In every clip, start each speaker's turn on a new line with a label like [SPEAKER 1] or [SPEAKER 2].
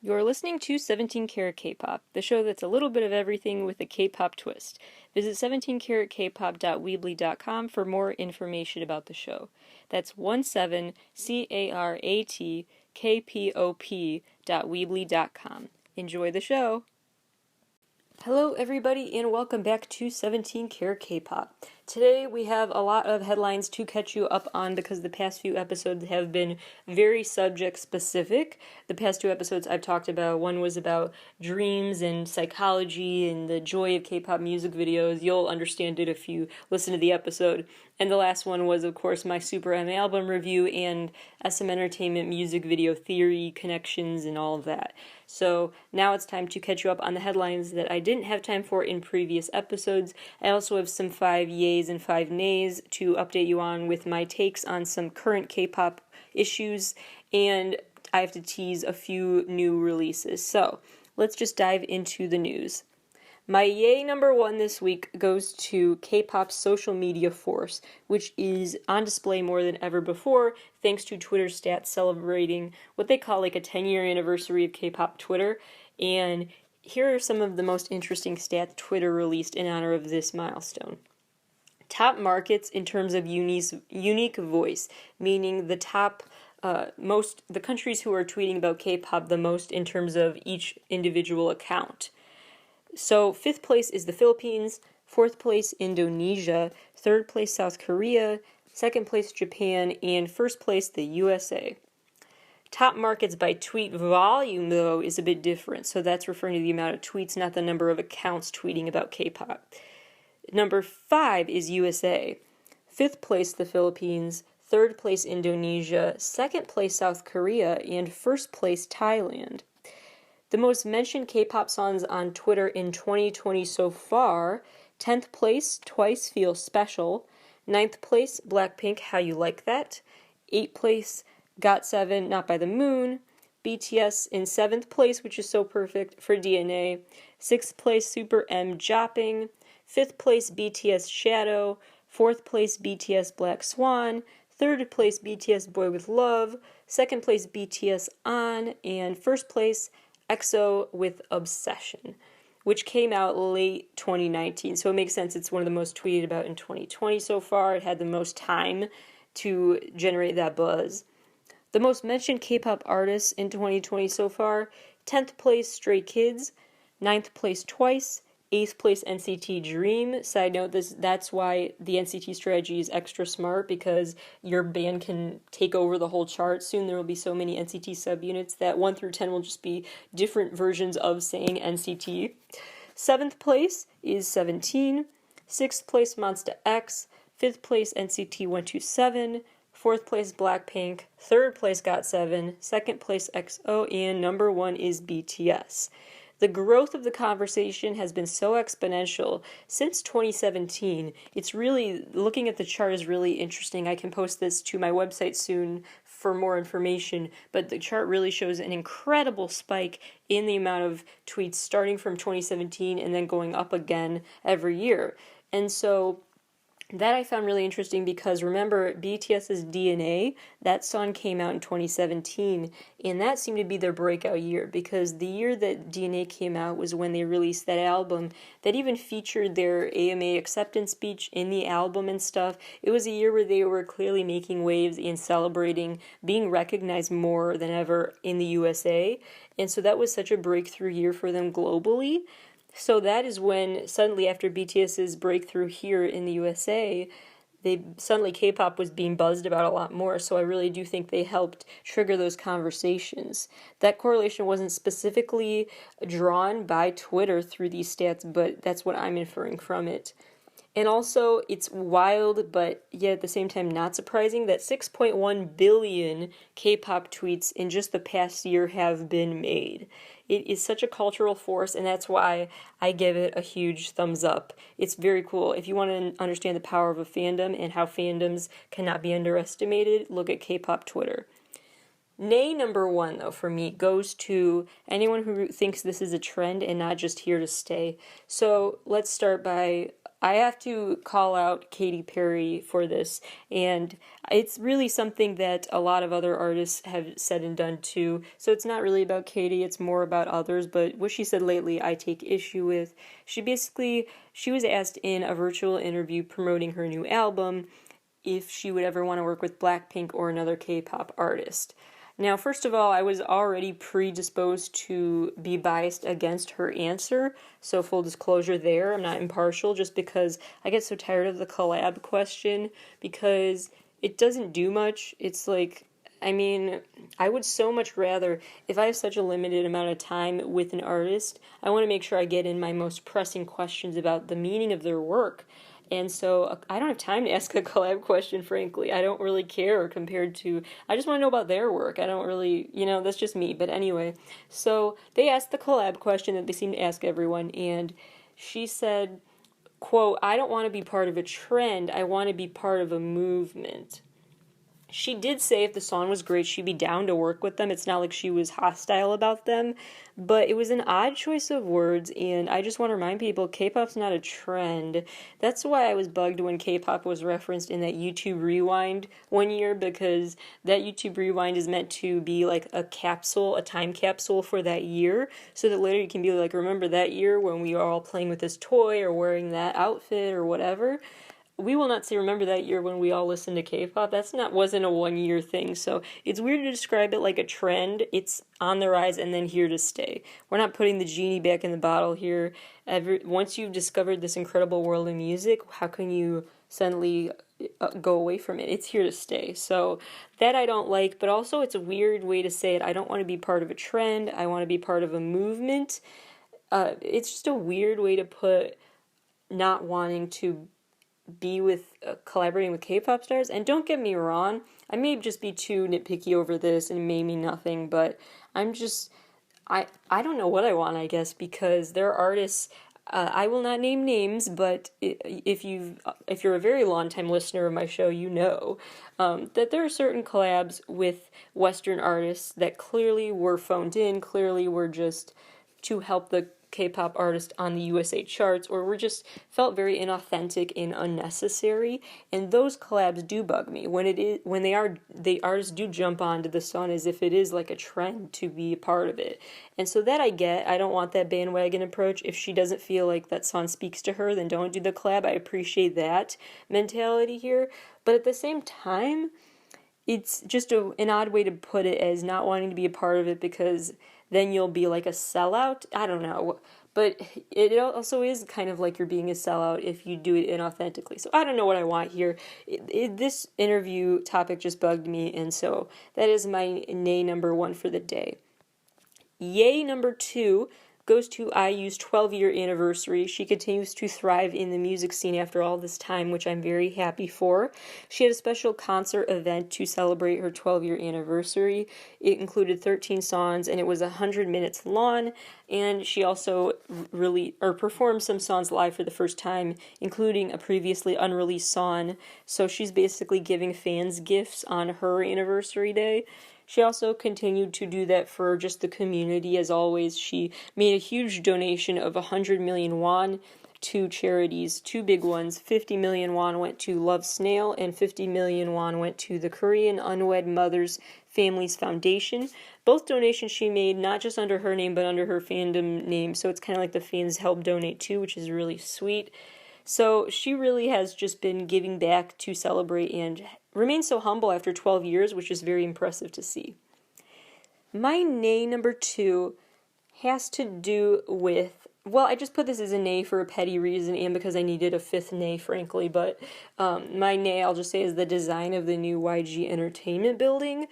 [SPEAKER 1] You're listening to 17 Carat K-Pop, the show that's a little bit of everything with a K-pop twist. Visit 17caratkpop.weebly.com for more information about the show. That's 17caratkpop.weebly.com. Enjoy the show! Hello everybody and welcome back to 17 Carat K-Pop. Today we have a lot of headlines to catch you up on because the past few episodes have been very subject specific. The past two episodes I've talked about, one was about dreams and psychology and the joy of K-pop music videos. You'll understand it if you listen to the episode. And the last one was, of course, my Super M album review and SM Entertainment music video theory, connections, and all of that. So now it's time to catch you up on the headlines that I didn't have time for in previous episodes. I also have some 5 yays and 5 nays to update you on with my takes on some current K-pop issues, and I have to tease a few new releases. So let's just dive into the news. My yay number 1 this week goes to K-pop's social media force, which is on display more than ever before, thanks to Twitter stats celebrating what they call like a 10-year anniversary of K-pop Twitter. And here are some of the most interesting stats Twitter released in honor of this milestone. Top markets in terms of unique voice, meaning the top the countries who are tweeting about K-pop the most in terms of each individual account. So 5th place is the Philippines, 4th place Indonesia, 3rd place South Korea, 2nd place Japan, and 1st place the USA. Top markets by tweet volume, though, is a bit different. So that's referring to the amount of tweets, not the number of accounts tweeting about K-pop. Number 5 is USA. 5th place the Philippines, 3rd place Indonesia, 2nd place South Korea, and 1st place Thailand. The most mentioned K-pop songs on Twitter in 2020 so far: 10th place, Twice Feel Special; 9th place, Blackpink, How You Like That; 8th place, GOT7, Not By The Moon; BTS in 7th place, which is so perfect, for DNA; 6th place, Super M, Jopping; 5th place, BTS, Shadow; 4th place, BTS, Black Swan; 3rd place, BTS, Boy With Love; 2nd place, BTS, On; and 1st place, EXO with Obsession, which came out late 2019. So it makes sense it's one of the most tweeted about in 2020 so far. It had the most time to generate that buzz. The most mentioned K-pop artists in 2020 so far: 10th place Stray Kids, 9th place Twice, 8th place NCT Dream. Side note, that's why the NCT strategy is extra smart, because your band can take over the whole chart. Soon there will be so many NCT subunits that 1 through 10 will just be different versions of saying NCT. 7th place is 17, 6th place Monsta X, 5th place NCT 127, 4th place Blackpink, 3rd place GOT7, 2nd place EXO, and number 1 is BTS. The growth of the conversation has been so exponential since 2017. It's really, looking at the chart is really interesting. I can post this to my website soon for more information, but the chart really shows an incredible spike in the amount of tweets starting from 2017 and then going up again every year. And so that I found really interesting because, remember, BTS's DNA, that song came out in 2017, and that seemed to be their breakout year, because the year that DNA came out was when they released that album that even featured their AMA acceptance speech in the album and stuff. It was a year where they were clearly making waves and celebrating being recognized more than ever in the USA, and so that was such a breakthrough year for them globally. So that is when, suddenly after BTS's breakthrough here in the USA, suddenly K-pop was being buzzed about a lot more, so I really do think they helped trigger those conversations. That correlation wasn't specifically drawn by Twitter through these stats, but that's what I'm inferring from it. And also, it's wild, but yet at the same time not surprising, that 6.1 billion K-pop tweets in just the past year have been made. It is such a cultural force, and that's why I give it a huge thumbs up. It's very cool. If you want to understand the power of a fandom and how fandoms cannot be underestimated, look at K-pop Twitter. Nay number 1, though, for me, goes to anyone who thinks this is a trend and not just here to stay. So let's start by I have to call out Katy Perry for this, and it's really something that a lot of other artists have said and done too. So it's not really about Katy, it's more about others, but what she said lately I take issue with. She was asked in a virtual interview promoting her new album if she would ever want to work with Blackpink or another K-pop artist. Now, first of all, I was already predisposed to be biased against her answer, so full disclosure there, I'm not impartial, just because I get so tired of the collab question, because it doesn't do much. It's like, I mean, I would so much rather, if I have such a limited amount of time with an artist, I want to make sure I get in my most pressing questions about the meaning of their work. And so I don't have time to ask a collab question, frankly. I don't really care compared to, I just want to know about their work. I don't really, that's just me. But anyway, so they asked the collab question that they seem to ask everyone, and she said, quote, "I don't want to be part of a trend. I want to be part of a movement." She did say if the song was great, she'd be down to work with them. It's not like she was hostile about them, but it was an odd choice of words, and I just want to remind people, K-pop's not a trend. That's why I was bugged when K-pop was referenced in that YouTube Rewind one year, because that YouTube Rewind is meant to be like a capsule, a time capsule for that year, so that later you can be like, remember that year when we were all playing with this toy or wearing that outfit or whatever? We will not say remember that year when we all listened to K-pop. Wasn't a 1 year thing. So it's weird to describe it like a trend. It's on the rise and then here to stay. We're not putting the genie back in the bottle here. Once you've discovered this incredible world of music, how can you suddenly go away from it? It's here to stay. So that I don't like, but also it's a weird way to say it. I don't want to be part of a trend. I want to be part of a movement. It's just a weird way to put not wanting to be with collaborating with K-pop stars. And don't get me wrong, I may just be too nitpicky over this and it may mean nothing, but I don't know what I want, I guess, because there are artists, I will not name names, but if you're a very long time listener of my show, you know that there are certain collabs with Western artists that clearly were phoned in, clearly were just to help the K-pop artist on the USA charts, or were just felt very inauthentic and unnecessary, and those collabs do bug me when the artists do jump onto the song as if it is like a trend to be a part of it. And so that I get. I don't want that bandwagon approach. If she doesn't feel like that song speaks to her, then don't do the collab. I appreciate that mentality here, but at the same time, it's just an odd way to put it, as not wanting to be a part of it because then you'll be like a sellout. I don't know. But it also is kind of like you're being a sellout if you do it inauthentically. So I don't know what I want here. This interview topic just bugged me, and so that is my nay number 1 for the day. Yay number 2 goes to IU's 12-year anniversary. She continues to thrive in the music scene after all this time, which I'm very happy for. She had a special concert event to celebrate her 12-year anniversary. It included 13 songs, and it was 100 minutes long, and she also performed some songs live for the first time, including a previously unreleased song. So she's basically giving fans gifts on her anniversary day. She also continued to do that for just the community, as always. She made a huge donation of 100 million won to charities, 2 big ones. 50 million won went to Love Snail, and 50 million won went to the Korean Unwed Mothers Families Foundation. Both donations she made, not just under her name, but under her fandom name, so it's kind of like the fans help donate too, which is really sweet. So she really has just been giving back to celebrate and remains so humble after 12 years, which is very impressive to see. My nay number 2 has to do with, well, I just put this as a nay for a petty reason and because I needed a 5th nay, frankly, but my nay, I'll just say, is the design of the new YG Entertainment building.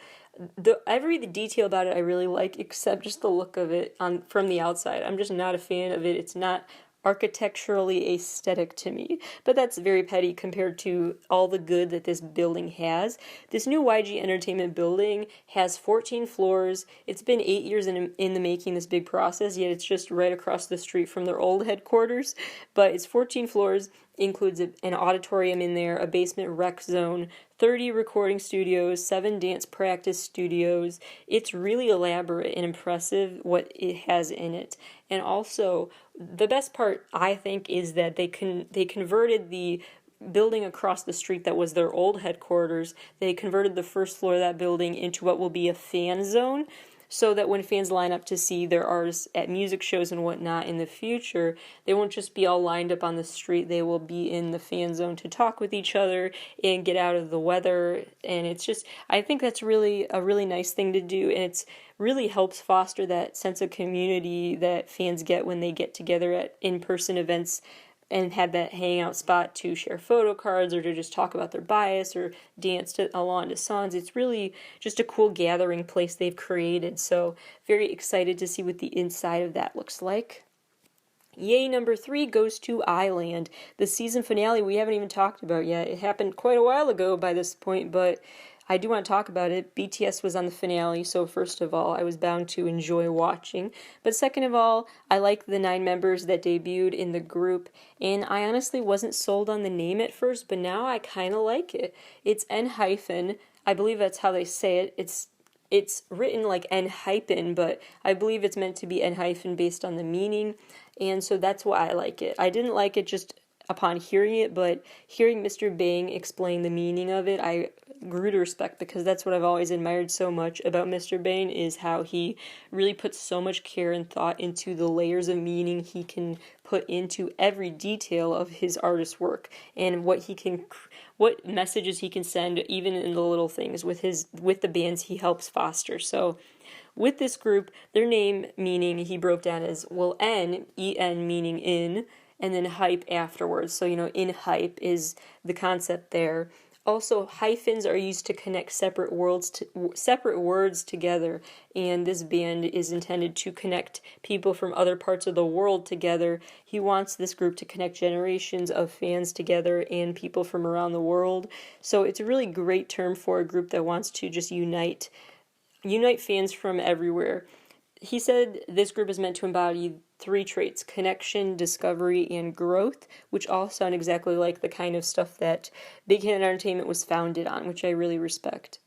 [SPEAKER 1] Every detail about it I really like, except just the look of it from the outside. I'm just not a fan of it. It's not architecturally aesthetic to me, but that's very petty compared to all the good that this building has. This new YG Entertainment building has 14 floors. It's been 8 years in the making, this big process, yet it's just right across the street from their old headquarters, but it's 14 floors. includes an auditorium in there, a basement rec zone, 30 recording studios, 7 dance practice studios. It's really elaborate and impressive what it has in it. And also, the best part, I think, is that they converted the building across the street that was their old headquarters. They converted the first floor of that building into what will be a fan zone, so that when fans line up to see their artists at music shows and whatnot in the future, they won't just be all lined up on the street. They will be in the fan zone to talk with each other and get out of the weather. And it's just, I think that's really a really nice thing to do, and it's really helps foster that sense of community that fans get when they get together at in-person events and have that hangout spot to share photo cards or to just talk about their bias or dance along to songs. It's really just a cool gathering place they've created. So very excited to see what the inside of that looks like. Yay number 3 goes to Island. The season finale we haven't even talked about yet. It happened quite a while ago by this point, but I do want to talk about it. BTS was on the finale, so first of all, I was bound to enjoy watching. But second of all, I like the 9 members that debuted in the group, and I honestly wasn't sold on the name at first, but now I kind of like it. It's N-hyphen. I believe that's how they say it. It's written like N-hyphen, but I believe it's meant to be N-hyphen based on the meaning, and so that's why I like it. I didn't like it just upon hearing it, but hearing Mr. Bang explain the meaning of it, I grew to respect, because that's what I've always admired so much about Mr. Bang, is how he really puts so much care and thought into the layers of meaning he can put into every detail of his artist's work, and what messages he can send even in the little things with the bands he helps foster. So with this group, their name meaning he broke down as, well, E-N meaning in, and then hype afterwards. So, in hype is the concept there. Also, hyphens are used to connect separate words together, and this band is intended to connect people from other parts of the world together. He wants this group to connect generations of fans together and people from around the world. So it's a really great term for a group that wants to just unite fans from everywhere. He said this group is meant to embody 3 traits: connection, discovery, and growth, which all sound exactly like the kind of stuff that Big Hit Entertainment was founded on, which I really respect.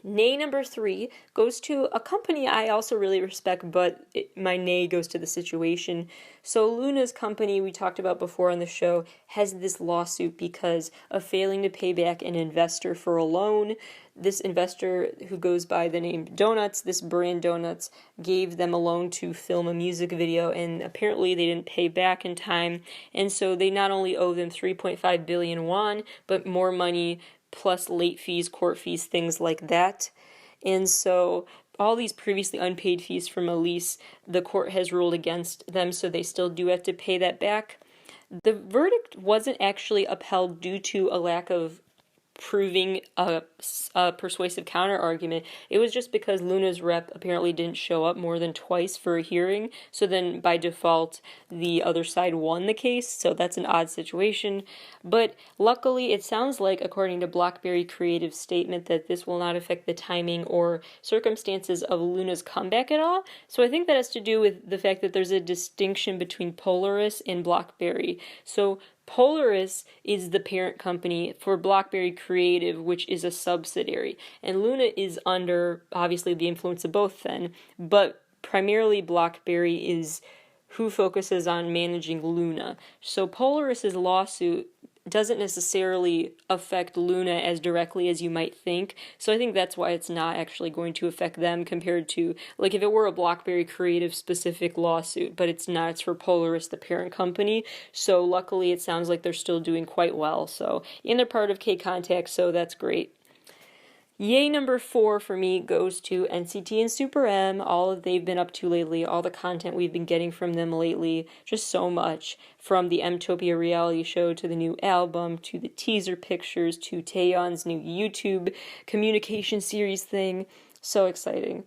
[SPEAKER 1] Nay number 3 goes to a company I also really respect, but my nay goes to the situation. So Luna's company, we talked about before on the show, has this lawsuit because of failing to pay back an investor for a loan. This investor, who goes by the name Donuts, this brand Donuts, gave them a loan to film a music video, and apparently they didn't pay back in time, and so they not only owe them 3.5 billion won, but more money, plus late fees, court fees, things like that. And so all these previously unpaid fees from Elise, the court has ruled against them, so they still do have to pay that back. The verdict wasn't actually upheld due to a lack of proving a persuasive counter argument. It was just because Luna's rep apparently didn't show up more than twice for a hearing, so then by default the other side won the case, so that's an odd situation. But luckily it sounds like, according to BlackBerry Creative's statement, that this will not affect the timing or circumstances of Luna's comeback at all. So I think that has to do with the fact that there's a distinction between Polaris and BlackBerry. So Polaris is the parent company for BlackBerry Creative, which is a subsidiary. And Luna is under, obviously, the influence of both then, but primarily BlackBerry is who focuses on managing Luna. So Polaris's lawsuit doesn't necessarily affect Luna as directly as you might think. So I think that's why it's not actually going to affect them compared to, like, if it were a BlackBerry Creative specific lawsuit, but it's not, it's for Polaris, the parent company. So luckily it sounds like they're still doing quite well. So, and they're part of K-Contact, so that's great. Yay number 4 for me goes to NCT and Super M, all that they've been up to lately, all the content we've been getting from them lately, just so much, from the Mtopia reality show to the new album, to the teaser pictures, to Taeyeon's new YouTube communication series thing. So exciting.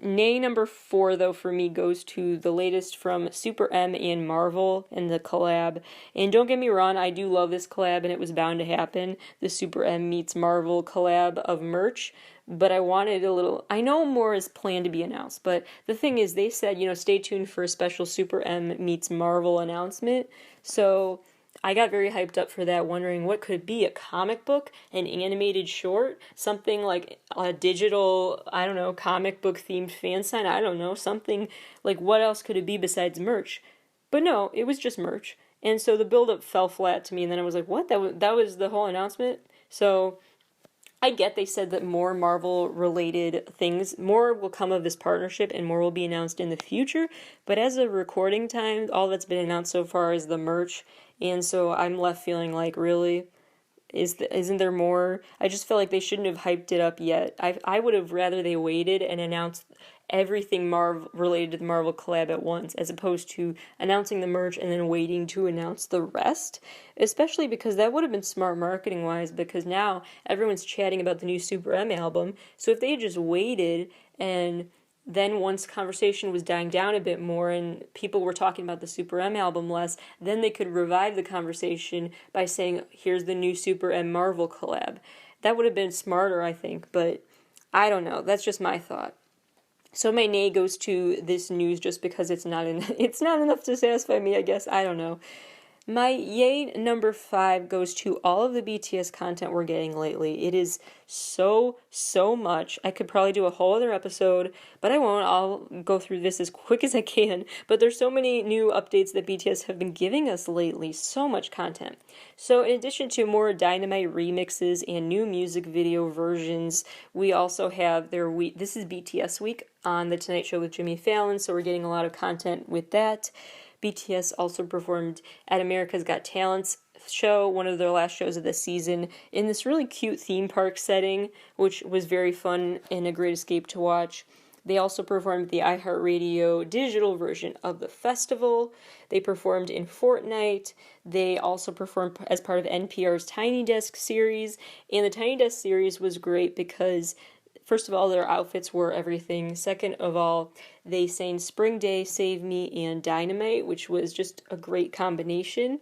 [SPEAKER 1] Nay number 4, though, for me goes to the latest from Super M and Marvel and the collab. And don't get me wrong, I do love this collab, and it was bound to happen. The Super M meets Marvel collab of merch. But I wanted a little, I know more is planned to be announced, but the thing is, they said, stay tuned for a special Super M meets Marvel announcement. So I got very hyped up for that, wondering what could it be, a comic book, an animated short, something like a digital, I don't know, comic book themed fan sign, I don't know, something like what else could it be besides merch? But no, it was just merch. And so the build-up fell flat to me, and then I was like, what? That was the whole announcement? So I get they said that more Marvel related things, more will come of this partnership and more will be announced in the future. But as of recording time, all that's been announced so far is the merch. And so I'm left feeling like, really? Isn't there more? I just feel like they shouldn't have hyped it up yet. I would have rather they waited and announced everything Marvel related to the Marvel collab at once, as opposed to announcing the merch and then waiting to announce the rest. Especially because that would have been smart marketing wise, because now everyone's chatting about the new Super M album. So if they had just waited, and then once conversation was dying down a bit more and people were talking about the Super M album less, then they could revive the conversation by saying, here's the new Super M Marvel collab. That would have been smarter, I think, but I don't know. That's just my thought. So my nay goes to this news just because it's not enough to satisfy me, I guess. I don't know. My yay number 5 goes to all of the BTS content we're getting lately. It is so much. I could probably do a whole other episode, but I won't. I'll go through this as quick as I can. But there's so many new updates that BTS have been giving us lately. So much content. So in addition to more Dynamite remixes and new music video versions, we also have their week. This is BTS week on The Tonight Show with Jimmy Fallon, so we're getting a lot of content with that. BTS also performed at America's Got Talent's show, one of their last shows of the season, in this really cute theme park setting, which was very fun and a great escape to watch. They also performed the iHeartRadio digital version of the festival. They performed in Fortnite. They also performed as part of NPR's Tiny Desk series. And the Tiny Desk series was great because, first of all, their outfits were everything. Second of all, they sang Spring Day, Save Me, and Dynamite, which was just a great combination.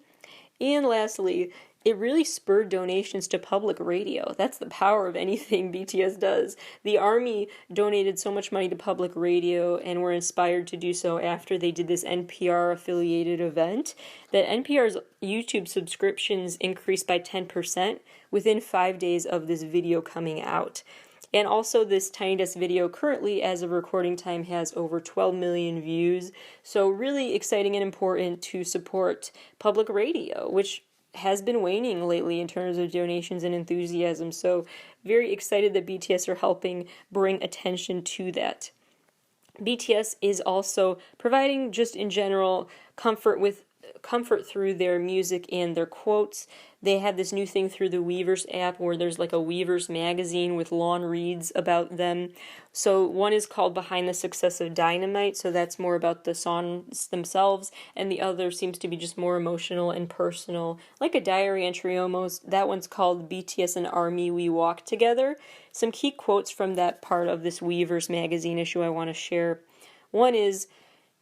[SPEAKER 1] And lastly, it really spurred donations to public radio. That's the power of anything BTS does. The ARMY donated so much money to public radio and were inspired to do so after they did this NPR-affiliated event, that NPR's YouTube subscriptions increased by 10% within 5 days of this video coming out. And also this Tiny Desk video currently, as of recording time, has over 12 million views. So really exciting and important to support public radio, which has been waning lately in terms of donations and enthusiasm. So very excited that BTS are helping bring attention to that. BTS is also providing, just in general, comfort through their music and their quotes. They have this new thing through the Weverse app where there's like a Weverse magazine with long reads about them. So one is called Behind the Success of Dynamite, so that's more about the songs themselves, and the other seems to be just more emotional and personal, like a diary entry almost. That one's called BTS and ARMY We Walk Together. Some key quotes from that part of this Weverse magazine issue I want to share. One is,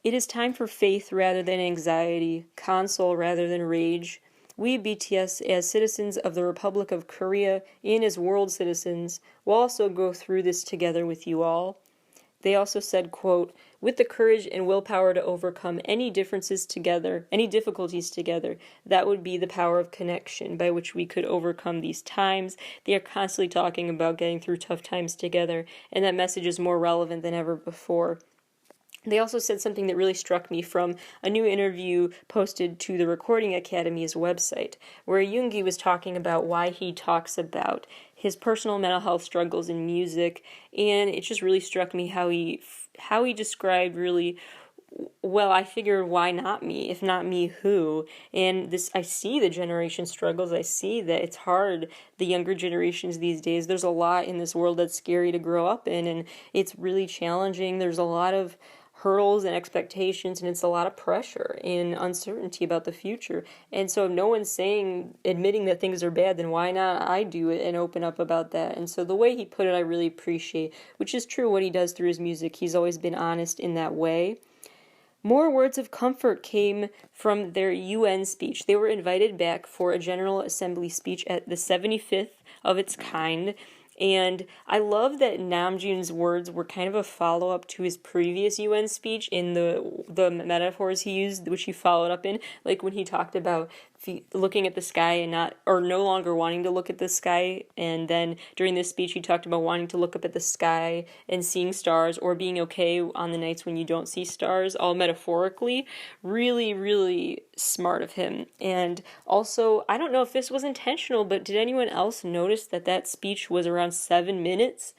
[SPEAKER 1] "It is time for faith rather than anxiety, console rather than rage. We, BTS, as citizens of the Republic of Korea and as world citizens, will also go through this together with you all." They also said, quote, "With the courage and willpower to overcome any difficulties together, that would be the power of connection by which we could overcome these times." They are constantly talking about getting through tough times together, and that message is more relevant than ever before. They also said something that really struck me from a new interview posted to the Recording Academy's website, where Yoongi was talking about why he talks about his personal mental health struggles in music, and it just really struck me how he described really, well, I figured, why not me? If not me, who? And this, I see the generation struggles. I see that it's hard, the younger generations these days. There's a lot in this world that's scary to grow up in, and it's really challenging. There's a lot of hurdles and expectations, and it's a lot of pressure and uncertainty about the future. And so if no one's admitting that things are bad, then why not I do it and open up about that? And so the way he put it, I really appreciate, which is true what he does through his music. He's always been honest in that way. More words of comfort came from their UN speech. They were invited back for a General Assembly speech at the 75th of its kind. And I love that Namjoon's words were kind of a follow-up to his previous UN speech in the metaphors he used, which he followed up in, like when he talked about looking at the sky and no longer wanting to look at the sky. And then during this speech, he talked about wanting to look up at the sky and seeing stars, or being okay on the nights when you don't see stars, all metaphorically. Really, really smart of him. And also, I don't know if this was intentional, but did anyone else notice that that speech was around 7 minutes?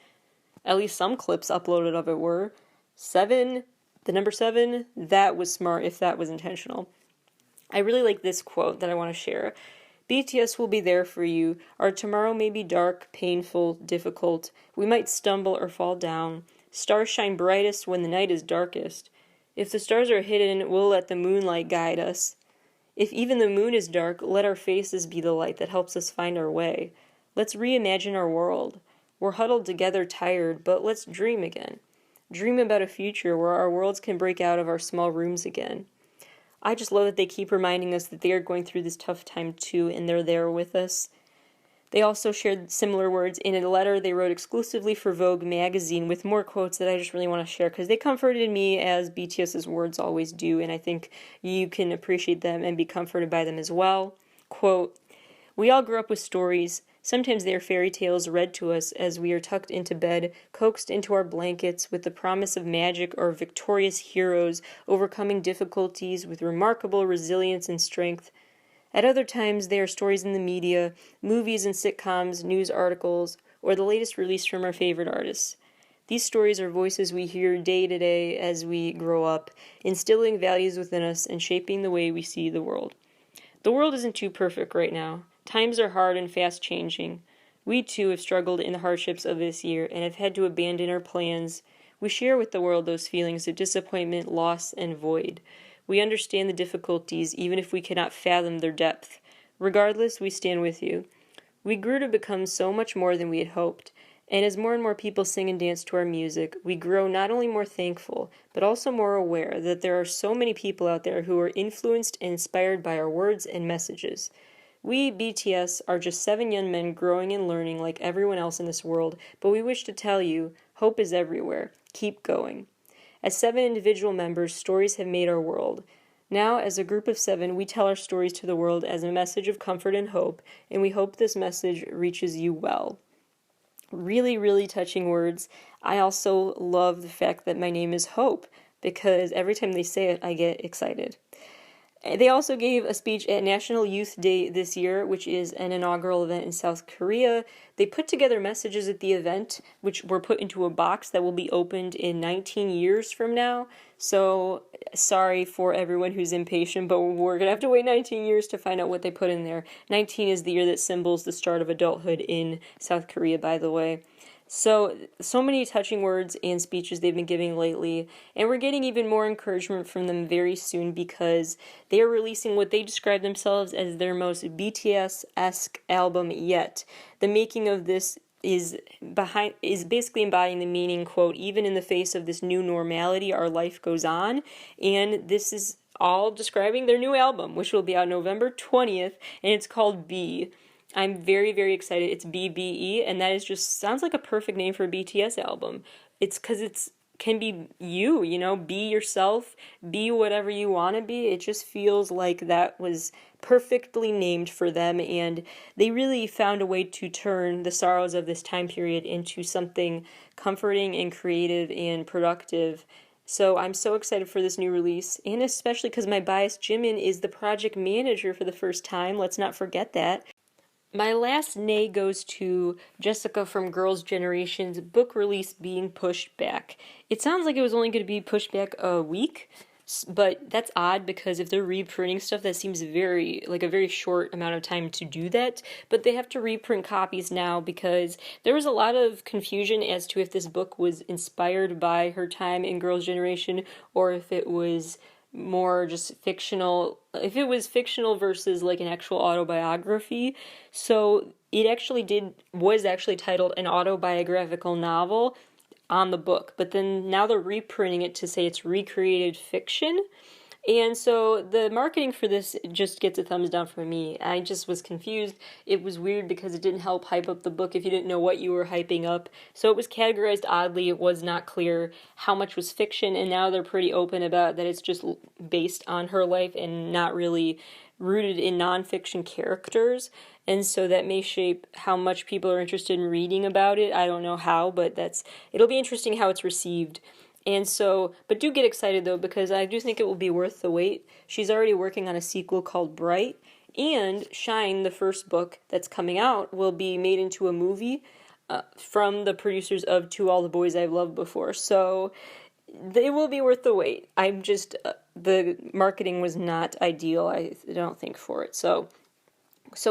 [SPEAKER 1] At least some clips uploaded of it were. 7, the number 7, that was smart if that was intentional. I really like this quote that I want to share. BTS will be there for you. Our tomorrow may be dark, painful, difficult. We might stumble or fall down. Stars shine brightest when the night is darkest. If the stars are hidden, we'll let the moonlight guide us. If even the moon is dark, let our faces be the light that helps us find our way. Let's reimagine our world. We're huddled together tired, but let's dream again. Dream about a future where our worlds can break out of our small rooms again. I just love that they keep reminding us that they are going through this tough time too, and they're there with us. They also shared similar words in a letter they wrote exclusively for Vogue magazine, with more quotes that I just really want to share because they comforted me as BTS's words always do, and I think you can appreciate them and be comforted by them as well. Quote, "We all grew up with stories. Sometimes they are fairy tales read to us as we are tucked into bed, coaxed into our blankets with the promise of magic or victorious heroes overcoming difficulties with remarkable resilience and strength. At other times, they are stories in the media, movies and sitcoms, news articles, or the latest release from our favorite artists. These stories are voices we hear day to day as we grow up, instilling values within us and shaping the way we see the world. The world isn't too perfect right now. Times are hard and fast changing. We too have struggled in the hardships of this year and have had to abandon our plans. We share with the world those feelings of disappointment, loss, and void. We understand the difficulties even if we cannot fathom their depth. Regardless, we stand with you. We grew to become so much more than we had hoped. And as more and more people sing and dance to our music, we grow not only more thankful, but also more aware that there are so many people out there who are influenced and inspired by our words and messages. We, BTS, are just 7 young men growing and learning like everyone else in this world, but we wish to tell you, hope is everywhere. Keep going. As 7 individual members, stories have made our world. Now, as a group of 7, we tell our stories to the world as a message of comfort and hope, and we hope this message reaches you well." Really, really touching words. I also love the fact that my name is Hope, because every time they say it, I get excited. They also gave a speech at National Youth Day this year, which is an inaugural event in South Korea. They put together messages at the event, which were put into a box that will be opened in 19 years from now. So, sorry for everyone who's impatient, but we're going to have to wait 19 years to find out what they put in there. 19 is the year that symbols the start of adulthood in South Korea, by the way. So many touching words and speeches they've been giving lately, and we're getting even more encouragement from them very soon because they are releasing what they describe themselves as their most BTS-esque album yet. The making of this is basically embodying the meaning, quote, "Even in the face of this new normality, our life goes on," and this is all describing their new album, which will be out November 20th, and it's called B. I'm very, very excited. It's BBE, and that is just sounds like a perfect name for a BTS album. It's because it's can be you, be yourself, be whatever you want to be. It just feels like that was perfectly named for them, and they really found a way to turn the sorrows of this time period into something comforting and creative and productive. So I'm so excited for this new release, and especially because my bias Jimin is the project manager for the first time. Let's not forget that. My last nay goes to Jessica from Girls' Generation's book release being pushed back. It sounds like it was only going to be pushed back a week, but that's odd because if they're reprinting stuff, that seems a very short amount of time to do that. But they have to reprint copies now because there was a lot of confusion as to if this book was inspired by her time in Girls' Generation or if it was more just fictional, if it was fictional versus like an actual autobiography. So it was actually titled an autobiographical novel on the book, but then now they're reprinting it to say it's recreated fiction. And so the marketing for this just gets a thumbs down from me. I just was confused. It was weird because it didn't help hype up the book if you didn't know what you were hyping up. So it was categorized oddly. It was not clear how much was fiction, and now they're pretty open about that it's just based on her life and not really rooted in nonfiction characters. And so that may shape how much people are interested in reading about it. I don't know how, but it'll be interesting how it's received. And so, but do get excited though, because I do think it will be worth the wait. She's already working on a sequel called Bright, and Shine, the first book that's coming out, will be made into a movie from the producers of To All the Boys I've Loved Before. So they will be worth the wait. I'm just, the marketing was not ideal, I don't think, for it. So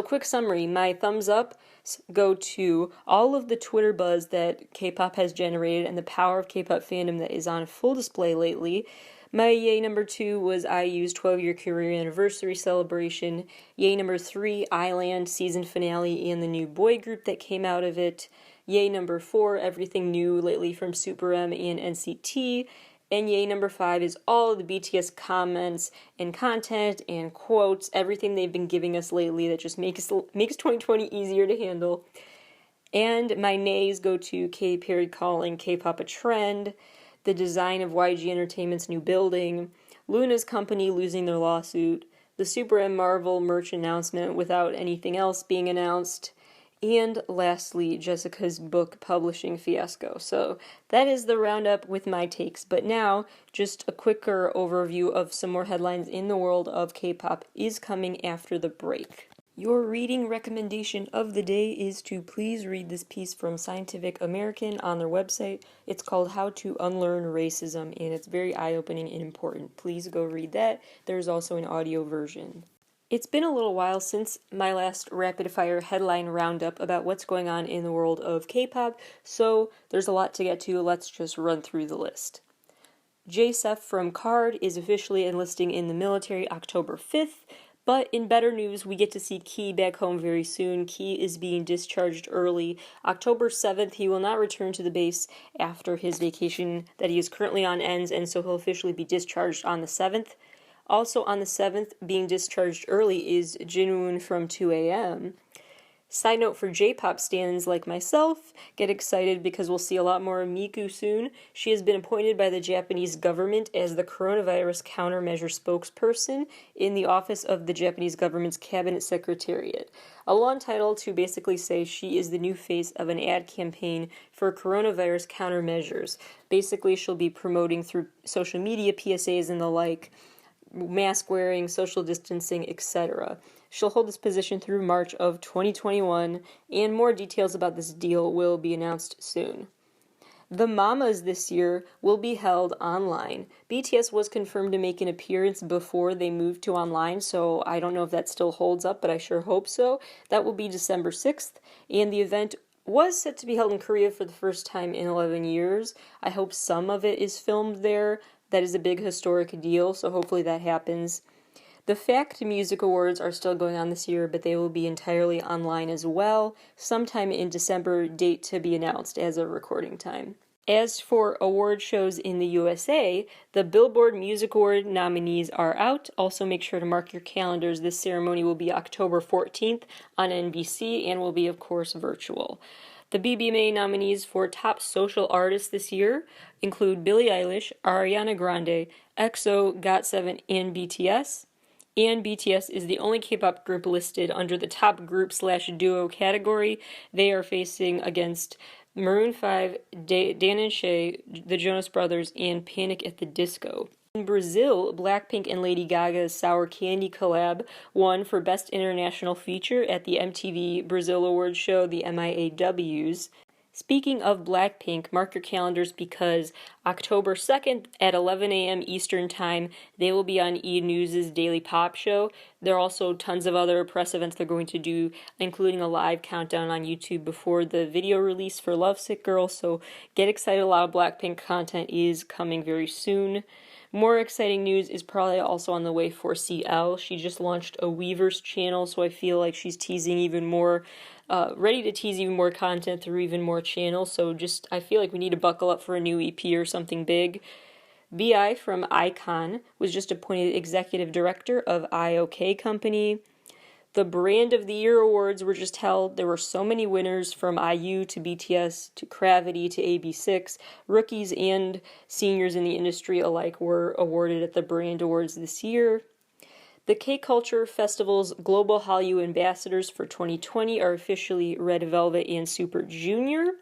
[SPEAKER 1] quick summary, my thumbs up go to all of the Twitter buzz that K-pop has generated and the power of K-pop fandom that is on full display lately. My yay number 2 was IU's 12-year career anniversary celebration. Yay number 3, Island season finale and the new boy group that came out of it. Yay number 4, everything new lately from Super M and NCT. And yay number 5 is all of the BTS comments and content and quotes, everything they've been giving us lately that just makes 2020 easier to handle. And my nays go to Katy Perry calling K-pop a trend, the design of YG Entertainment's new building, Luna's company losing their lawsuit, the Super M Marvel merch announcement without anything else being announced, and lastly, Jessica's book publishing fiasco. So that is the roundup with my takes. But now, just a quicker overview of some more headlines in the world of K-pop is coming after the break. Your reading recommendation of the day is to please read this piece from Scientific American on their website. It's called How to Unlearn Racism, and it's very eye-opening and important. Please go read that. There's also an audio version. It's been a little while since my last rapid-fire headline roundup about what's going on in the world of K-pop, so there's a lot to get to. Let's just run through the list. J-Sef from Card is officially enlisting in the military October 5th, but in better news, we get to see Key back home very soon. Key is being discharged early. October 7th, he will not return to the base after his vacation that he is currently on ends, and so he'll officially be discharged on the 7th. Also on the 7th, being discharged early is Jinwoon from 2AM. Side note for J-pop stans like myself, get excited because we'll see a lot more of Miku soon. She has been appointed by the Japanese government as the coronavirus countermeasure spokesperson in the office of the Japanese government's cabinet secretariat. A long title to basically say she is the new face of an ad campaign for coronavirus countermeasures. Basically, she'll be promoting through social media PSAs and the like, mask wearing, social distancing, etc. She'll hold this position through March of 2021, and more details about this deal will be announced soon. The Mamas this year will be held online. BTS was confirmed to make an appearance before they moved to online, so I don't know if that still holds up, but I sure hope so. That will be December 6th, and the event was set to be held in Korea for the first time in 11 years. I hope some of it is filmed there. That is a big historic deal, so hopefully that happens. The Fact Music Awards are still going on this year, but they will be entirely online as well, sometime in December, date to be announced as of recording time. As for award shows in the USA, the Billboard Music Award nominees are out. Also make sure to mark your calendars. This ceremony will be October 14th on NBC and will be, of course, virtual. The BBMA nominees for Top Social Artists this year include Billie Eilish, Ariana Grande, EXO, GOT7, and BTS. And BTS is the only K-pop group listed under the top group/duo category. They are facing against Maroon 5, Dan and Shay, the Jonas Brothers, and Panic at the Disco. In Brazil, Blackpink and Lady Gaga's Sour Candy collab won for Best International Feature at the MTV Brazil Awards show, the MIAWs. Speaking of Blackpink, mark your calendars because October 2nd at 11 a.m. Eastern Time, they will be on E! News' Daily Pop show. There are also tons of other press events they're going to do, including a live countdown on YouTube before the video release for Lovesick Girl, so get excited, a lot of Blackpink content is coming very soon. More exciting news is probably also on the way for CL. She just launched a Weverse channel, so I feel like she's teasing even more, ready to tease even more content through even more channels. So I feel like we need to buckle up for a new EP or something big. BI from Icon was just appointed executive director of IOK Company. The Brand of the Year awards were just held. There were so many winners from IU to BTS to Gravity to AB6. Rookies and seniors in the industry alike were awarded at the Brand Awards this year. The K-Culture Festival's Global Hallyu Ambassadors for 2020 are officially Red Velvet and Super Junior.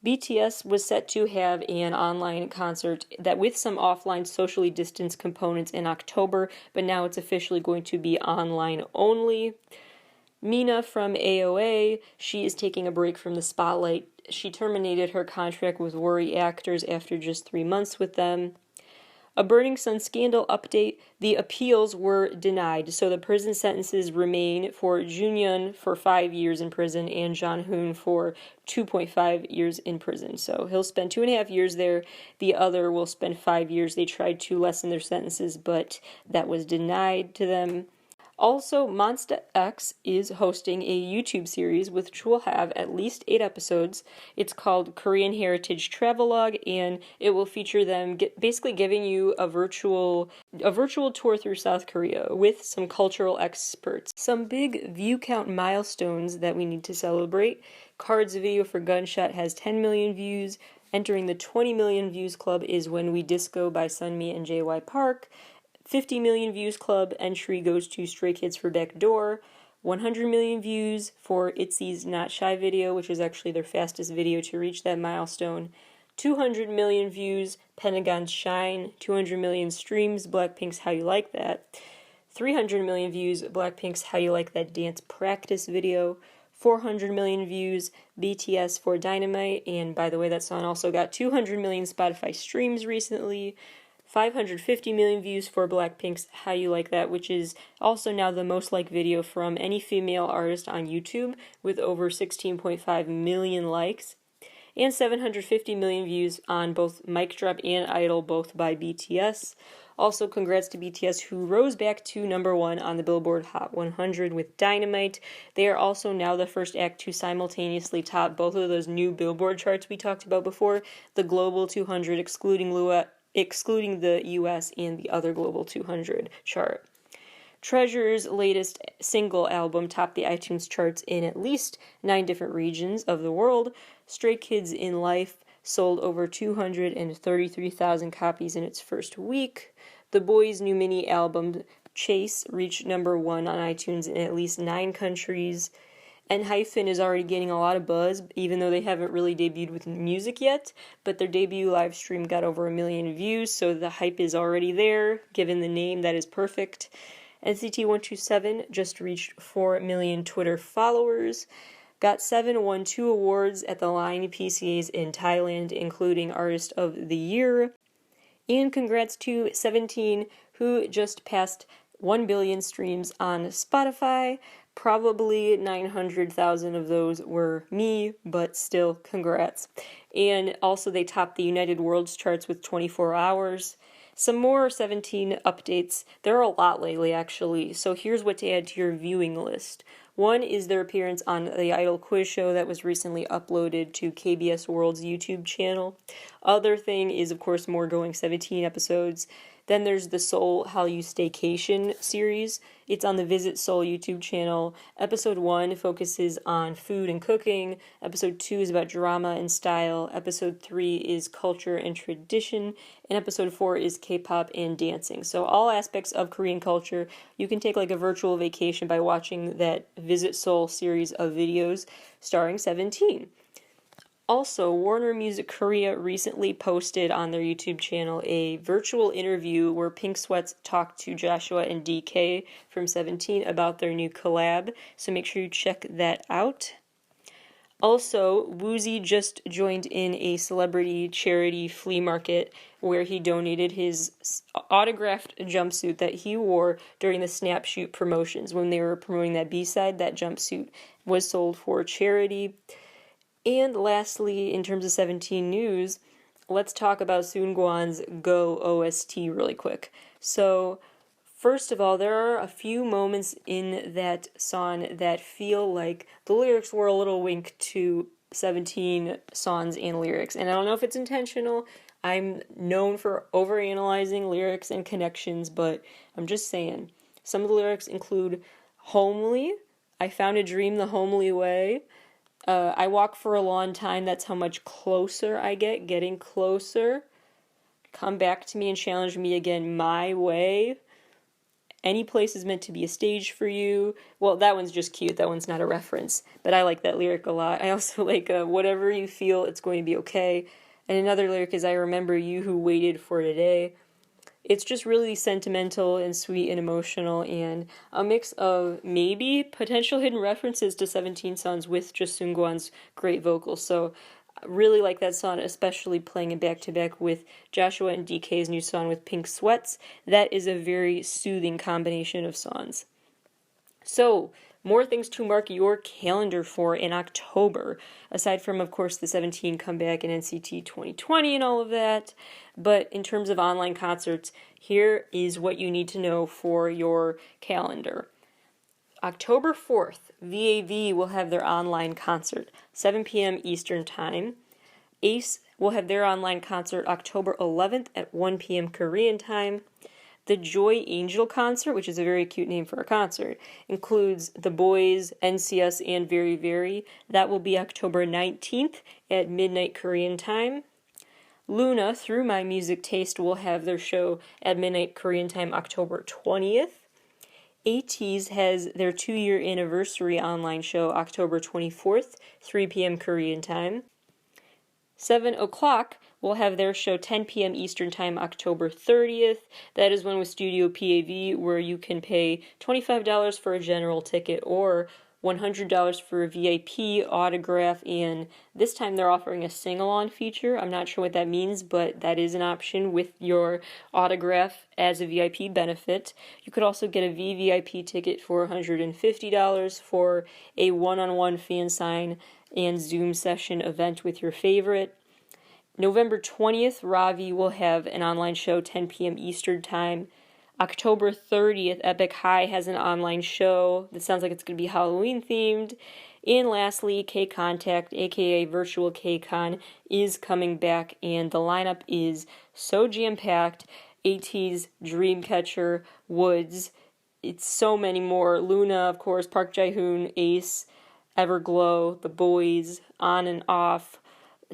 [SPEAKER 1] BTS was set to have an online concert that with some offline socially distanced components in October, but now it's officially going to be online only. Mina from AOA, she is taking a break from the spotlight. She terminated her contract with Worry Actors after just 3 months with them. A Burning Sun scandal update, the appeals were denied, so the prison sentences remain for Junhyun for 5 years in prison and Jonghoon for 2.5 years in prison. So he'll spend 2.5 years there, the other will spend 5 years. They tried to lessen their sentences, but that was denied to them. Also, Monsta X is hosting a YouTube series which will have at least 8 episodes. It's called Korean Heritage Travelogue, and it will feature them basically giving you a virtual tour through South Korea with some cultural experts. Some big view count milestones that we need to celebrate. Card's video for Gunshot has 10 million views. Entering the 20 million views club is When We Disco by Sunmi and JY Park. 50 million views club entry goes to Stray Kids for Backdoor. 100 million views for ITZY's Not Shy video, which is actually their fastest video to reach that milestone. 200 million views, Pentagon's Shine. 200 million streams, Blackpink's How You Like That. 300 million views, Blackpink's How You Like That Dance Practice video. 400 million views, BTS for Dynamite. And by the way, that song also got 200 million Spotify streams recently. 550 million views for Blackpink's How You Like That, which is also now the most liked video from any female artist on YouTube, with over 16.5 million likes. And 750 million views on both Mic Drop and Idol, both by BTS. Also, congrats to BTS, who rose back to #1 on the Billboard Hot 100 with Dynamite. They are also now the first act to simultaneously top both of those new Billboard charts we talked about before, the Global 200, excluding the US and the other Global 200 chart. Treasure's latest single album topped the iTunes charts in at least 9 different regions of the world. Stray Kids in Life sold over 233,000 copies in its first week. The Boys' new mini album, Chase, reached #1 on iTunes in at least 9 countries. ENHYPEN is already getting a lot of buzz, even though they haven't really debuted with music yet, but their debut live stream got over 1 million views, so the hype is already there. Given the name, that is perfect. NCT 127 just reached 4 million Twitter followers, got 7 won 2 awards at the Line PCAs in Thailand, including Artist of the Year. And congrats to 17, who just passed 1 billion streams on Spotify. Probably 900,000 of those were me, but still, congrats. And also they topped the United Worlds charts with 24 hours. Some more 17 updates. There are a lot lately, actually, so here's what to add to your viewing list. One is their appearance on the Idol quiz show that was recently uploaded to KBS World's YouTube channel. Other thing is, of course, more Going 17 episodes. Then there's the Seoul Hallyu Staycation series. It's on the Visit Seoul YouTube channel. Episode 1 focuses on food and cooking. Episode 2 is about drama and style. Episode 3 is culture and tradition. And episode 4 is K-pop and dancing. So all aspects of Korean culture. You can take like a virtual vacation by watching that Visit Seoul series of videos starring 17. Also, Warner Music Korea recently posted on their YouTube channel a virtual interview where Pink Sweats talked to Joshua and DK from 17 about their new collab, so make sure you check that out. Also, Woozi just joined in a celebrity charity flea market where he donated his autographed jumpsuit that he wore during the Snap Shoot promotions. When they were promoting that B-side, that jumpsuit was sold for charity. And lastly, in terms of 17 news, let's talk about Seungkwan's Go OST really quick. So, first of all, there are a few moments in that song that feel like the lyrics were a little wink to 17 songs and lyrics. And I don't know if it's intentional. I'm known for overanalyzing lyrics and connections, but I'm just saying. Some of the lyrics include homely. I found a dream the homely way. I walk for a long time. That's how much closer I get. Getting closer. Come back to me and challenge me again my way. Any place is meant to be a stage for you. Well, that one's just cute. That one's not a reference. But I like that lyric a lot. I also like whatever you feel, it's going to be okay. And another lyric is I remember you who waited for today. It's just really sentimental and sweet and emotional, and a mix of maybe potential hidden references to 17 songs with just Seungkwan's great vocals. So I really like that song, especially playing it back to back with Joshua and DK's new song with Pink Sweats. That is a very soothing combination of songs. So, more things to mark your calendar for in October, aside from, of course, the 17 comeback and NCT 2020 and all of that. But in terms of online concerts, here is what you need to know for your calendar. October 4th, VAV will have their online concert, 7 p.m. Eastern Time. Ace will have their online concert October 11th at 1 p.m. Korean Time. The Joy Angel concert, which is a very cute name for a concert, includes The Boys, NCS, and Very Very. That will be October 19th at midnight Korean time. Luna, Through My Music Taste, will have their show at midnight Korean time October 20th. ATEEZ has their 2-year anniversary online show October 24th, 3 p.m. Korean time. 7 o'clock will have their show 10 p.m. Eastern Time October 30th. That is one with Studio PAV, where you can pay $25 for a general ticket or $100 for a VIP autograph, and this time they're offering a sing-along feature. I'm not sure what that means, but that is an option with your autograph as a VIP benefit. You could also get a VVIP ticket for $150 for a one-on-one fan sign and Zoom session event with your favorite. November 20th, Ravi will have an online show 10 p.m. Eastern Time. October 30th, Epic High has an online show that sounds like it's going to be Halloween themed. And lastly, K-Contact, aka Virtual K-Con, is coming back, and the lineup is so jam-packed. ATEEZ, Dreamcatcher, Woods, it's so many more. Luna, of course, Park Jae-hoon, Ace, Everglow, The Boys, On and Off,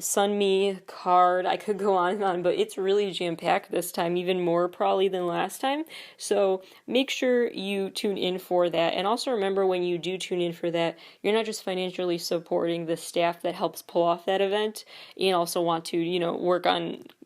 [SPEAKER 1] Sunmi, Card. I could go on and on, but it's really jam-packed this time, even more probably than last time. So make sure you tune in for that. And also remember, when you do tune in for that, you're not just financially supporting the staff that helps pull off that event, and also want to,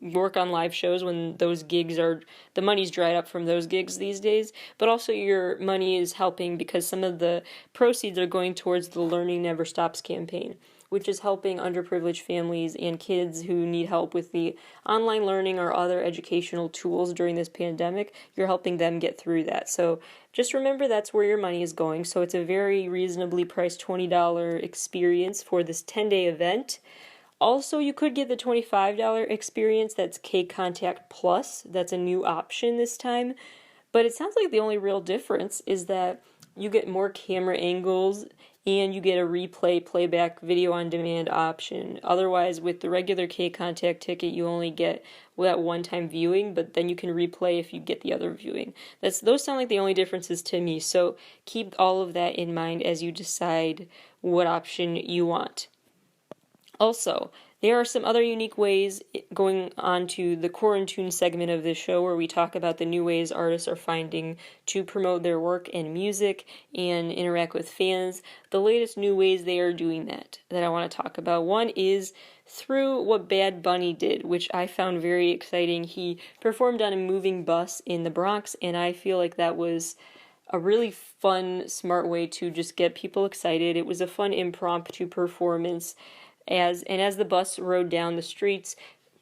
[SPEAKER 1] work on live shows when those gigs the money's dried up from those gigs these days, but also your money is helping because some of the proceeds are going towards the Learning Never Stops campaign, which is helping underprivileged families and kids who need help with the online learning or other educational tools during this pandemic. You're helping them get through that. So just remember that's where your money is going. So it's a very reasonably priced $20 experience for this 10-day event. Also, you could get the $25 experience, that's K-Contact Plus. That's a new option this time. But it sounds like the only real difference is that you get more camera angles and you get a replay playback video on demand option. Otherwise, with the regular K-Contact ticket, you only get that one-time viewing, but then you can replay if you get the other viewing. Those sound like the only differences to me, so keep all of that in mind as you decide what option you want. Also, there are some other unique ways going on to the Quarantine segment of this show where we talk about the new ways artists are finding to promote their work and music and interact with fans. The latest new ways they are doing that I want to talk about. One is through what Bad Bunny did, which I found very exciting. He performed on a moving bus in the Bronx, and I feel like that was a really fun, smart way to just get people excited. It was a fun impromptu performance. As the bus rode down the streets,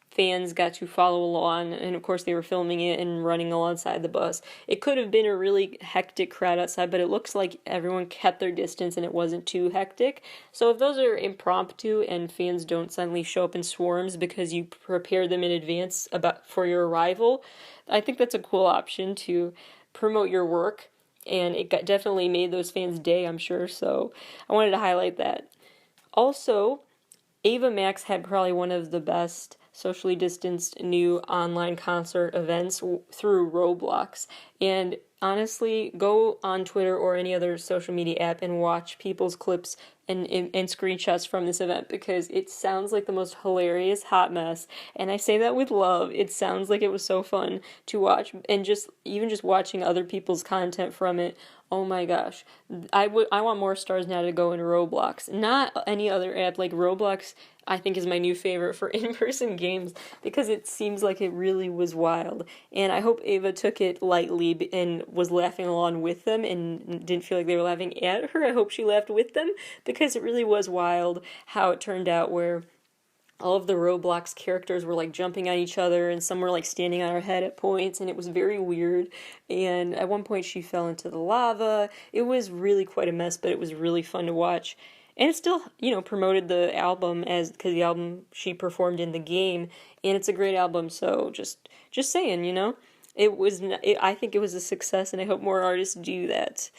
[SPEAKER 1] fans got to follow along, and of course they were filming it and running alongside the bus. It could have been a really hectic crowd outside, but it looks like everyone kept their distance and it wasn't too hectic. So if those are impromptu and fans don't suddenly show up in swarms because you prepare them in advance for your arrival, I think that's a cool option to promote your work, and it definitely made those fans' day, I'm sure, so I wanted to highlight that. Also, Ava Max had probably one of the best socially distanced new online concert events through Roblox. And honestly, go on Twitter or any other social media app and watch people's clips and screenshots from this event, because it sounds like the most hilarious hot mess. And I say that with love. It sounds like it was so fun to watch, and just watching other people's content from it. Oh my gosh. I want more stars now to go in Roblox. Not any other app. Like Roblox, I think, is my new favorite for in-person games, because it seems like it really was wild. And I hope Ava took it lightly and was laughing along with them and didn't feel like they were laughing at her. I hope she laughed with them, because it really was wild how it turned out, where all of the Roblox characters were like jumping on each other, and some were like standing on her head at points, and it was very weird. And at one point she fell into the lava. It was really quite a mess, but it was really fun to watch. And it still, promoted the album, because the album she performed in the game, and it's a great album. So just saying, I think it was a success, and I hope more artists do that.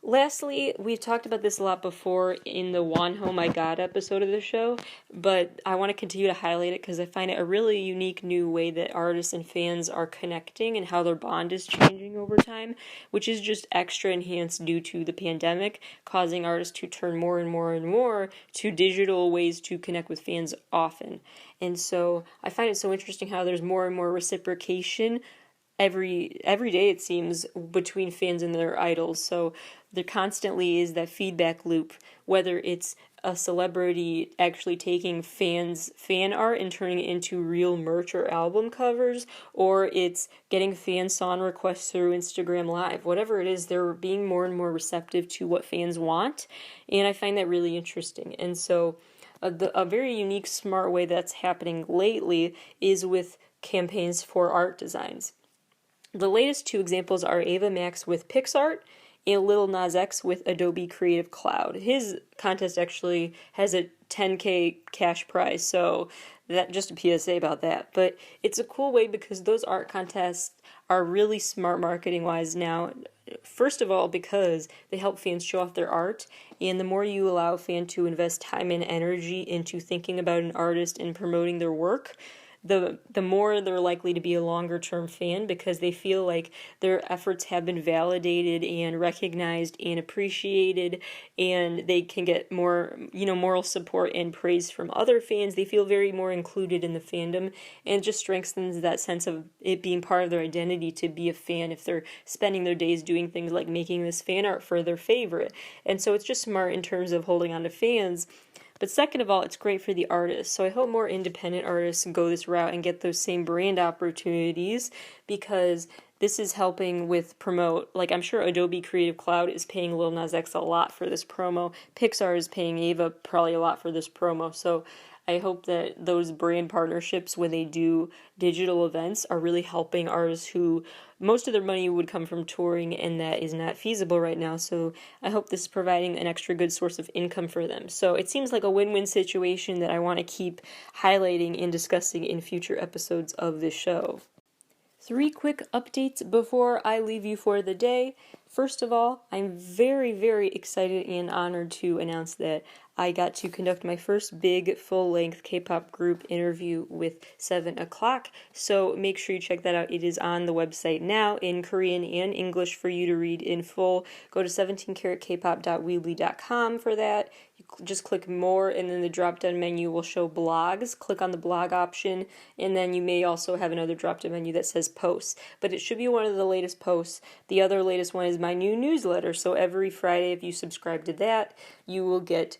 [SPEAKER 1] Lastly, we've talked about this a lot before in the Wonho My God episode of the show, but I want to continue to highlight it because I find it a really unique new way that artists and fans are connecting and how their bond is changing over time, which is just extra enhanced due to the pandemic, causing artists to turn more and more and more to digital ways to connect with fans often. And so I find it so interesting how there's more and more reciprocation every day, it seems, between fans and their idols. So there constantly is that feedback loop, whether it's a celebrity actually taking fan art and turning it into real merch or album covers, or it's getting fan song requests through Instagram Live. Whatever it is, they're being more and more receptive to what fans want, and I find that really interesting. And so a very unique, smart way that's happening lately is with campaigns for art designs. The latest two examples are Ava Max with PixArt and Lil Nas X with Adobe Creative Cloud. His contest actually has a 10K cash prize, so that just a PSA about that. But it's a cool way because those art contests are really smart marketing-wise now. First of all, because they help fans show off their art, and the more you allow a fan to invest time and energy into thinking about an artist and promoting their work, the more they're likely to be a longer term fan, because they feel like their efforts have been validated and recognized and appreciated, and they can get more, moral support and praise from other fans. They feel very more included in the fandom, and it just strengthens that sense of it being part of their identity to be a fan if they're spending their days doing things like making this fan art for their favorite. And so it's just smart in terms of holding on to fans. But second of all, it's great for the artists. So I hope more independent artists go this route and get those same brand opportunities, because this is helping with promote. Like, I'm sure Adobe Creative Cloud is paying Lil Nas X a lot for this promo. Pixar is paying Ava probably a lot for this promo. So I hope that those brand partnerships, when they do digital events, are really helping artists who most of their money would come from touring, and that is not feasible right now. So I hope this is providing an extra good source of income for them. So it seems like a win-win situation that I want to keep highlighting and discussing in future episodes of this show. 3 quick updates before I leave you for the day. First of all, I'm very, very excited and honored to announce that I got to conduct my first big full-length K-pop group interview with 7 O'Clock, so make sure you check that out. It is on the website now in Korean and English for you to read in full. Go to 17caratkpop.weebly.com for that. You just click more, and then the drop-down menu will show blogs. Click on the blog option, and then you may also have another drop-down menu that says posts, but it should be one of the latest posts. The other latest one is my new newsletter, so every Friday, if you subscribe to that, you will get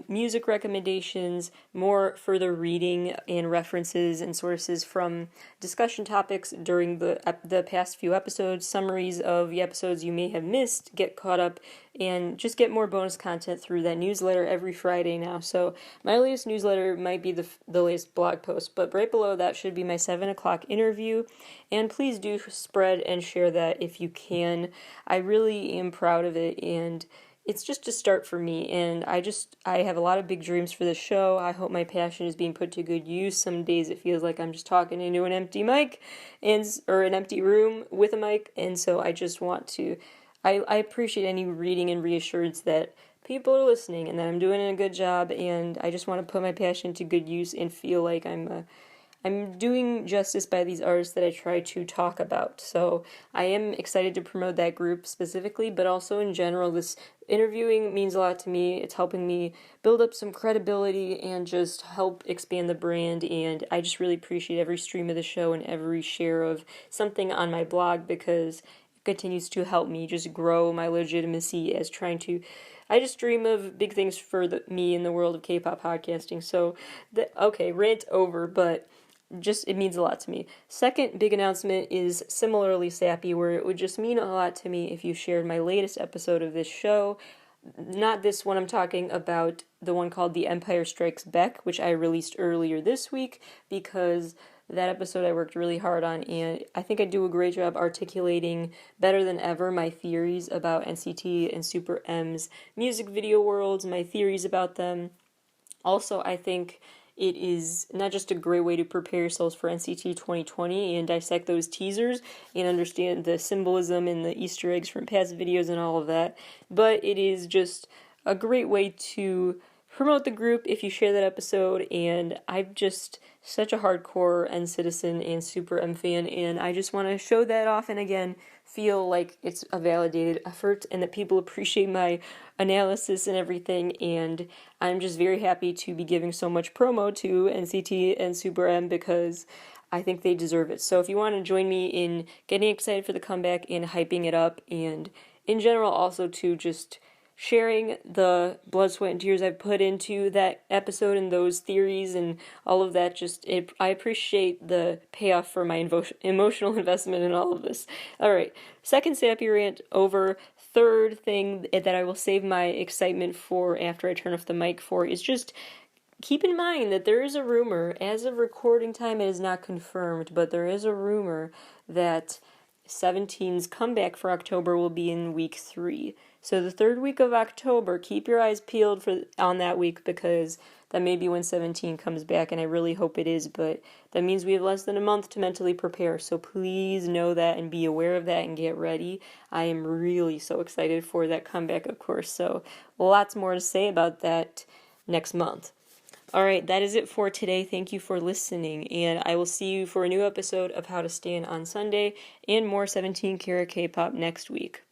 [SPEAKER 1] music recommendations, more further reading and references and sources from discussion topics during the past few episodes, summaries of the episodes you may have missed, get caught up, and just get more bonus content through that newsletter every Friday now. So my latest newsletter might be the latest blog post, but right below that should be my 7 o'clock interview, and please do spread and share that if you can. I really am proud of it, and it's just a start for me, and I have a lot of big dreams for this show. I hope my passion is being put to good use. Some days it feels like I'm just talking into an empty mic, or an empty room with a mic, and so I just want to, I appreciate any reading and reassurance that people are listening and that I'm doing a good job, and I just want to put my passion to good use and feel like I'm I'm doing justice by these artists that I try to talk about. So I am excited to promote that group specifically, but also in general, this interviewing means a lot to me. It's helping me build up some credibility and just help expand the brand. And I just really appreciate every stream of the show and every share of something on my blog, because it continues to help me just grow my legitimacy as trying to. I just dream of big things for me in the world of K-pop podcasting. So, okay, rant over, but just it means a lot to me. Second big announcement is similarly sappy, where it would just mean a lot to me if you shared my latest episode of this show. Not this one, I'm talking about the one called The Empire Strikes Back, which I released earlier this week, because that episode I worked really hard on, and I think I do a great job articulating better than ever my theories about NCT and Super M's music video worlds, my theories about them. Also, I think it is not just a great way to prepare yourselves for NCT 2020 and dissect those teasers and understand the symbolism and the Easter eggs from past videos and all of that, but it is just a great way to promote the group if you share that episode. And I'm just such a hardcore NCitizen and Super M fan, and I just want to show that off and again feel like it's a validated effort and that people appreciate my analysis and everything. And I'm just very happy to be giving so much promo to NCT and Super M, because I think they deserve it. So if you want to join me in getting excited for the comeback and hyping it up, and in general also to just sharing the blood, sweat, and tears I've put into that episode and those theories and all of that, I appreciate the payoff for my emotional investment in all of this. All right, second sappy rant over. Third thing that I will save my excitement for after I turn off the mic for is just keep in mind that there is a rumor, as of recording time it is not confirmed, but there is a rumor that 17's comeback for October will be in week 3. So the third week of October, keep your eyes peeled on that week, because that may be when 17 comes back, and I really hope it is, but that means we have less than a month to mentally prepare, so please know that and be aware of that and get ready. I am really so excited for that comeback, of course, so lots more to say about that next month. Alright, that is it for today. Thank you for listening, and I will see you for a new episode of How to Stand on Sunday and more 17 Carat K-Pop next week.